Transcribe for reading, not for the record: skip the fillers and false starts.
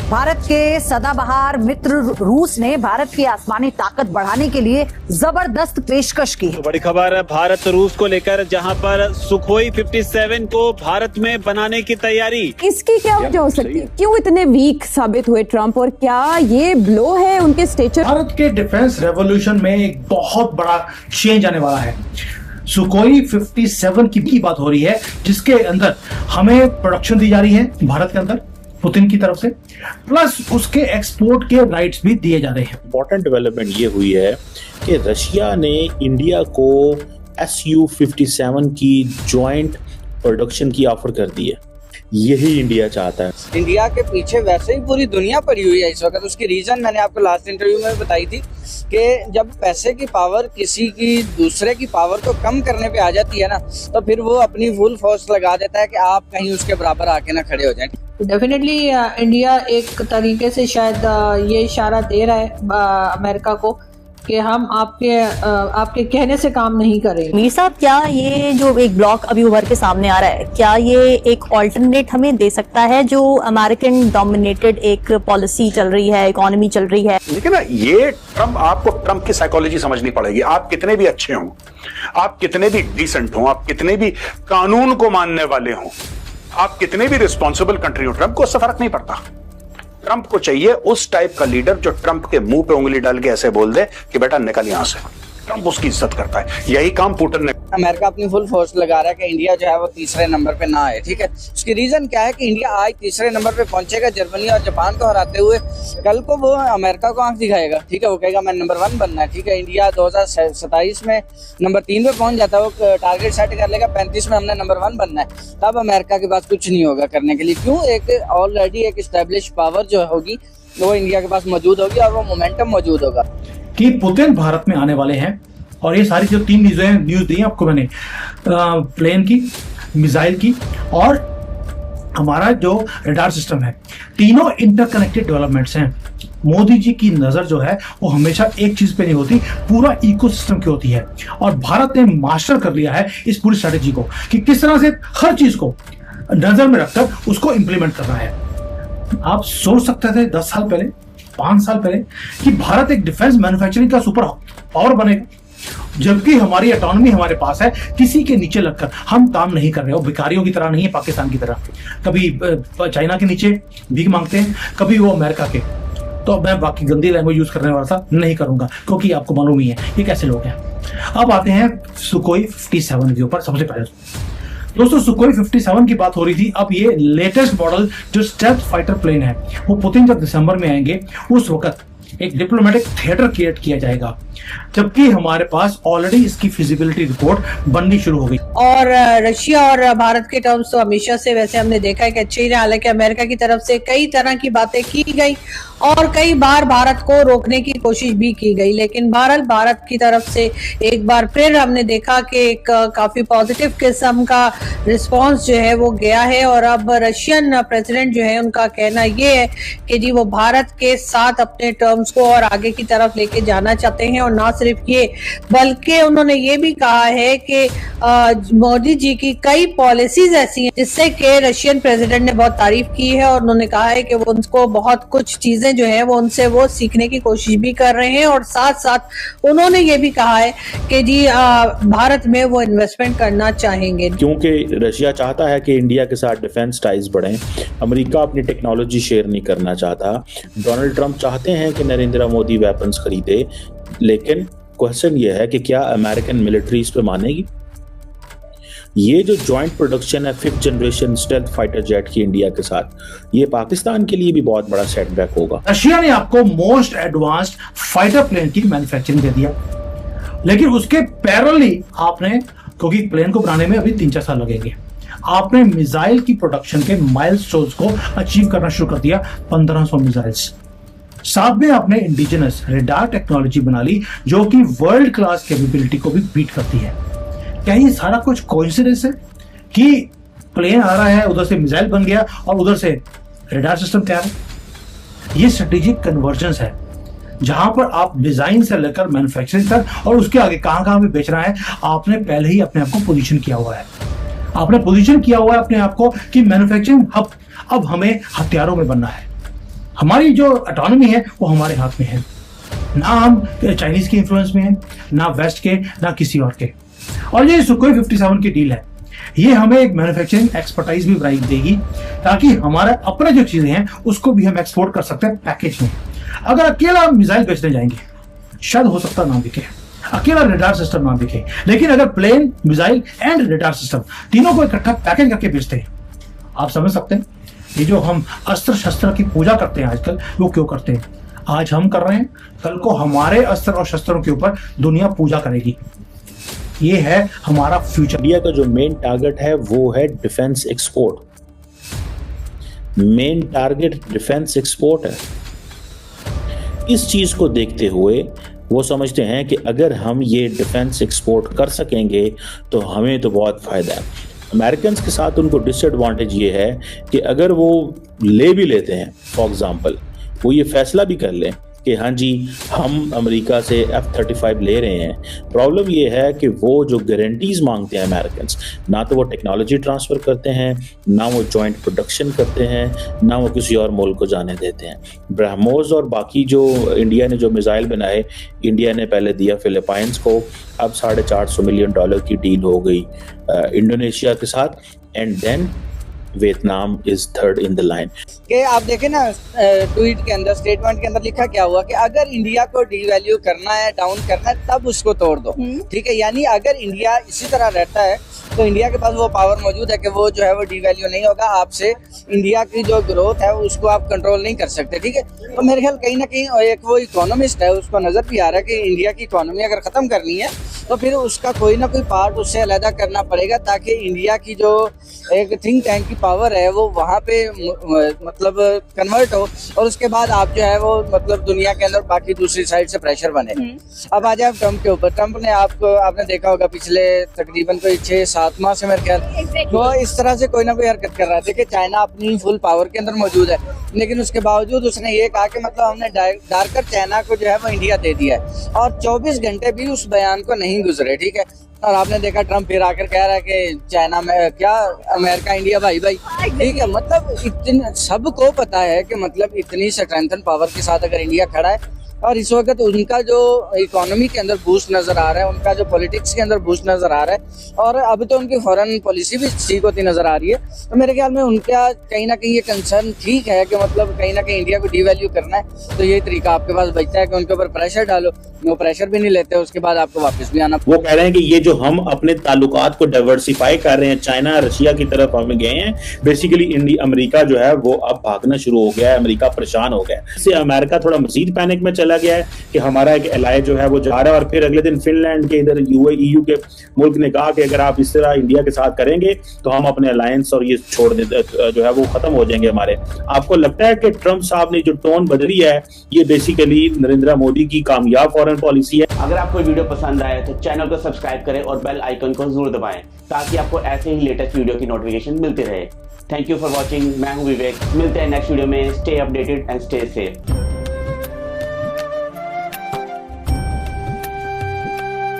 भारत के सदाबहार मित्र रूस ने भारत की आसमानी ताकत बढ़ाने के लिए जबरदस्त पेशकश की है। बड़ी खबर है भारत रूस को लेकर, जहां पर सुखोई 57 को भारत में बनाने की तैयारी। इसकी क्या वजह हो सकती है? क्यों इतने वीक साबित हुए ट्रंप, और क्या ये ब्लो है उनके स्टेचर? भारत के डिफेंस रेवोल्यूशन में एक बहुत बड़ा चेंज आने वाला है। सुखोई 57 की बात हो रही है, जिसके अंदर हमें प्रोडक्शन दी जा रही है भारत के अंदर पुतिन की तरफ से, प्लस उसके एक्सपोर्ट के राइट्स भी दिए जा रहे हैं। इंपॉर्टेंट डेवलपमेंट ये हुई है कि रशिया ने इंडिया को Su-57 की जॉइंट प्रोडक्शन की ऑफर कर दी है। यही इंडिया चाहता है। इंडिया के पीछे वैसे ही पूरी दुनिया पड़ी हुई है इस वक्त। उसकी रीजन मैंने आपको लास्ट इंटरव्यू में बताई थी कि जब पैसे की पावर किसी की दूसरे की पावर को कम करने पे आ जाती है ना, तो फिर वो अपनी फुल फोर्स लगा देता है कि आप कहीं उसके बराबर आके ना खड़े हो जाएं। डेफिनेटली इंडिया एक तरीके से शायद ये इशारा दे रहा है अमेरिका को कि हम आपके कहने से काम नहीं करेंगे। मीर साहब, क्या ये जो एक ब्लॉक अभी उभर के सामने आ रहा है, क्या ये एक ऑल्टरनेट हमें दे सकता है जो अमेरिकन डोमिनेटेड एक पॉलिसी चल रही है, इकोनॉमी चल रही है? लेकिन ना, ये आपको ट्रम्प की साइकोलॉजी समझनी पड़ेगी। आप कितने भी अच्छे हों, आप कितने भी डिसेंट हों, आप कितने भी कानून को मानने वाले हों, आप कितने भी रिस्पॉन्सिबल कंट्री हो, ट्रम्प को उससे फर्क नहीं पड़ता। ट्रम्प को चाहिए उस टाइप का लीडर जो ट्रम्प के मुंह पे उंगली डाल के ऐसे बोल दे कि बेटा निकल यहां से। ट्रम्प उसकी इज्जत करता है। यही काम पुतिन ने। अमेरिका अपनी फुल फोर्स लगा रहा है कि इंडिया जो है वो तीसरे नंबर पे ना आए। ठीक है, उसकी रीजन क्या है कि इंडिया आज तीसरे नंबर पे पहुंचेगा जर्मनी और जापान को हराते हुए। कल को वो अमेरिका को आंख दिखाएगा। ठीक है, वो कहेगा मैं नंबर 1 बनना है। ठीक है, इंडिया 2027 में नंबर 3 पे पहुंच जाता है, वो टारगेट सेट कर लेगा 35 में हमने नंबर 1 बनना है। तब अमेरिका के पास कुछ नहीं होगा करने के लिए। क्यों? एक ऑलरेडी एक स्टैब्लिश पावर जो होगी वो इंडिया के पास मौजूद होगी और वो मोमेंटम मौजूद होगा कि पुतिन भारत में आने वाले हैं। और ये सारी जो 3 न्यूज दी आपको मैंने, प्लेन की, मिसाइल की और हमारा जो रडार सिस्टम है, तीनों इंटरकनेक्टेड डेवलपमेंट्स हैं। मोदी जी की नजर जो है वो हमेशा एक चीज पे नहीं होती, पूरा इकोसिस्टम की होती है। और भारत ने मास्टर कर लिया है इस पूरी स्ट्रेटेजी को कि किस तरह से हर चीज को नजर में रखकर उसको इंप्लीमेंट करना है। आप सोच सकते थे 10 साल पहले, 5 साल पहले कि भारत एक डिफेंस मैन्युफैक्चरिंग का सुपर पावर बनेगा, जबकि हमारी ऑटोनॉमी हमारे पास है। किसी के नीचे लगकर हम काम नहीं कर रहे हो, भिखारियों की तरह नहीं है, पाकिस्तान की तरह कभी चाइना के नीचे भीख मांगते हैं, कभी वो अमेरिका के। तो मैं बाकी गंदी लैंग्वेज यूज करने वाला था नहीं करूंगा, क्योंकि आपको मालूम ही है ये कैसे लोग हैं। अब आते हैं सुखोई 57 के ऊपर। सबसे पहले दोस्तों, सुखोई 57 की बात हो रही थी। अब ये लेटेस्ट मॉडल जो स्टेल्थ फाइटर प्लेन है, वो पुतिन जब दिसंबर में आएंगे उस वक्त एक डिप्लोमेटिक थिएटर क्रिएट किया जाएगा, जबकि हमारे पास ऑलरेडी इसकी फिजिबिलिटी रिपोर्ट बननी शुरू हो गई। और रशिया और भारत के टर्म्स तो हमेशा से वैसे हमने देखा है कि अच्छे ही रहे। हालांकि अमेरिका की तरफ से कई तरह की बातें की गई और कई बार भारत को रोकने की कोशिश भी की गई, लेकिन भारत की तरफ से एक बार फिर हमने देखा कि एक काफी पॉजिटिव किस्म का रिस्पांस जो है वो गया है। और अब रशियन प्रेसिडेंट जो है उनका कहना ये है कि जी वो भारत के साथ अपने टर्म्स को और आगे की तरफ लेके जाना चाहते हैं। और ना सिर्फ ये, बल्कि उन्होंने ये भी कहा है कि मोदी जी की कई पॉलिसीज ऐसी हैं जिससे कि रशियन प्रेसिडेंट ने बहुत तारीफ की है। और उन्होंने कहा है कि वो उनको बहुत कुछ चीजें जो है वो उनसे वो सीखने की कोशिश भी कर रहे हैं। और साथ साथ उन्होंने ये भी कहा है कि जी भारत में वो इन्वेस्टमेंट करना चाहेंगे, क्योंकि रशिया चाहता है कि इंडिया के साथ डिफेंस टाइज बढ़ें। अमेरिका अपनी टेक्नोलॉजी शेयर नहीं करना चाहता। डोनाल्ड ट्रंप चाहते हैं कि नरेंद्र मोदी वेपन्स खरीदे, लेकिन क्वेश्चन ये है कि क्या अमेरिकन मिलिट्री इस पे मानेगी? ये जो जॉइंट प्रोडक्शन है 5th generation stealth fighter jet की इंडिया के साथ, ये पाकिस्तान के लिए भी बहुत बड़ा सेटबैक होगा। रशिया ने आपको मोस्ट एडवांस्ड फाइटर प्लेन की मैन्युफैक्चरिंग दे दिया, लेकिन उसके पैरेलली आपने, क्योंकि प्लेन को बनाने में अभी 3-4 साल लगेंगे, आपने मिसाइल की प्रोडक्शन के माइलस्टोन्स को अचीव करना शुरू कर दिया, 1500 मिसाइल्स। साथ में आपने इंडिजिनस रेडार टेक्नोलॉजी बना ली जो कि वर्ल्ड क्लास कैपेबिलिटी को भी बीट करती है। क्या ये सारा कुछ कोइंसिडेंस है कि प्लेन आ रहा है, उधर से मिसाइल बन गया और उधर से रेडार सिस्टम तैयार है? ये स्ट्रेटेजिक कन्वर्जेंस है, जहां पर आप डिजाइन से लेकर मैन्युफैक्चरिंग तक और उसके आगे कहां पे बेचना है, आपने पहले ही अपने आप को पोजीशन किया हुआ है। अपने आप को कि मैन्युफैक्चरिंग हब अब हमें हथियारों में बनना है। हमारी जो ऑटोनॉमी है वो हमारे हाथ में है, ना हम चाइनीज के इन्फ्लुएंस में है, ना वेस्ट के, ना किसी और के। और ये सुखोई 57 की डील है, ये हमें एक मैन्युफैक्चरिंग एक्सपर्टाइज भी बनाई देगी ताकि हमारा अपना जो चीजें हैं उसको भी हम एक्सपोर्ट कर सकते हैं पैकेज में। अगर अकेला मिसाइल बेचने जाएंगे शायद हो सकता ना बिके, अकेला रडार सिस्टम ना बिके, लेकिन अगर plane, missile and radar system तीनों को इकट्ठा पैकेज करके बेचते हैं, आप समझ सकते हैं ये जो हम अस्त्र शस्त्र की पूजा करते हैं आजकल, वो क्यों करते हैं? आज हम कर रहे हैं, कल को हमारे अस्त्र और शस्त्रों के ऊपर दुनिया पूजा करेगी। ये है हमारा फ्यूचर। इंडिया का जो मेन टारगेट है वो है defence export, main target defence export है। इस चीज को देखते हुए वो समझते हैं कि अगर हम ये डिफेंस एक्सपोर्ट कर सकेंगे तो हमें तो बहुत फायदा है। अमेरिकन के साथ उनको डिसएडवांटेज ये है कि अगर वो ले भी लेते हैं, फॉर एग्जांपल वो ये फैसला भी कर लें कि हाँ जी हम अमेरिका से F-35 ले रहे हैं, प्रॉब्लम ये है कि वो जो गारंटीज मांगते हैं अमेरिकन, ना तो वो टेक्नोलॉजी ट्रांसफ़र करते हैं, ना वो जॉइंट प्रोडक्शन करते हैं, ना वो किसी और मुल्क को जाने देते हैं। ब्रह्मोस और बाकी जो इंडिया ने जो मिसाइल बनाए, इंडिया ने पहले दिया फिलीपाइंस को, अब $450 मिलियन की डील हो गई इंडोनेशिया के साथ, and then Vietnam is third in the line. कि आप देखें ना, ट्वीट के अंदर, स्टेटमेंट के अंदर लिखा क्या हुआ कि अगर इंडिया को डीवैल्यू करना है, डाउन करना है, तब उसको तोड़ दो। ठीक है, यानी अगर इंडिया इसी तरह रहता है तो इंडिया के पास वो पावर मौजूद है कि वो जो है वो डीवैल्यू नहीं होगा, आपसे इंडिया की जो ग्रोथ है उसको आप कंट्रोल नहीं कर सकते। ठीक है, तो मेरे ख्याल कहीं ना कहीं एक वो इकोनॉमिस्ट है, उसको नजर भी आ रहा है कि इंडिया की इकोनॉमी अगर खत्म करनी है तो फिर उसका कोई ना कोई पार्ट उससे अलग करना पड़ेगा, ताकि इंडिया की जो एक थिंक टैंक की पावर है वो वहाँ पे मतलब कन्वर्ट हो, और उसके बाद आप जो है वो मतलब दुनिया के अंदर बाकी दूसरी साइड से प्रेशर बने। अब आ जाए ट्रम्प के ऊपर। ट्रम्प ने आपने देखा होगा पिछले तकरीबन कोई 6-7 माह से मेरे ख्याल वो इस तरह से कोई ना कोई हरकत कर रहा था कि चाइना अपनी फुल पावर के अंदर मौजूद है, लेकिन उसके बावजूद उसने ये कहा कि मतलब हमने डार्कर चाइना को जो है वो इंडिया दे दिया है, और 24 घंटे भी उस बयान को नहीं गुजरे। ठीक है, और आपने देखा ट्रम्प फिर आकर कह रहा है कि चाइना में क्या अमेरिका इंडिया भाई भाई। ठीक है, मतलब इतने सबको पता है कि मतलब इतनी स्ट्रेंथन पावर के साथ अगर इंडिया खड़ा है, और इस वक्त उनका जो इकोनॉमी के अंदर बूस्ट नजर आ रहा है, उनका जो पॉलिटिक्स के अंदर बूस्ट नजर आ रहा है, और अब तो उनकी फॉरेन पॉलिसी भी ठीक होती नजर आ रही है, तो मेरे ख्याल में उनका कहीं ना कहीं ये कंसर्न ठीक है कि मतलब कहीं ना कहीं इंडिया को डीवैल्यू करना है, तो यही तरीका आपके पास बचता है कि उनके ऊपर प्रेशर डालो। वो प्रेशर भी नहीं लेते, उसके बाद आपको वापस भी आना। वो कह रहे हैं कि ये जो हम अपने ताल्लुकात को डाइवर्सिफाई कर रहे हैं, चाइना रशिया की तरफ हम गए हैं, बेसिकली अमेरिका जो है वो अब भागना शुरू हो गया है, अमेरिका परेशान हो गया है। इससे अमेरिका थोड़ा मजीद पैनिक में चला गया है कि हमारा एक एलाय जो है वो जा रहा है, और फिर अगले दिन फिनलैंड के इधर EU के मुल्क ने कहा कि अगर आप इस तरह इंडिया के साथ करेंगे तो हम अपने अलायंस और ये छोड़ दे जो है वो खत्म हो जाएंगे हमारे। आपको लगता है कि ट्रम्प साहब ने जो टोन बदली है ये बेसिकली नरेंद्र मोदी की कामयाब फॉरेन पॉलिसी है? अगर आपको वीडियो पसंद आए तो चैनल को सब्सक्राइब करें और बेल आइकन को जरूर दबाएं ताकि आपको ऐसे ही लेटेस्ट वीडियो की नोटिफिकेशन मिलती रहे। Thank you for watching. मैं हूं विवेक, मिलते हैं नेक्स्ट वीडियो में। Stay updated and stay safe.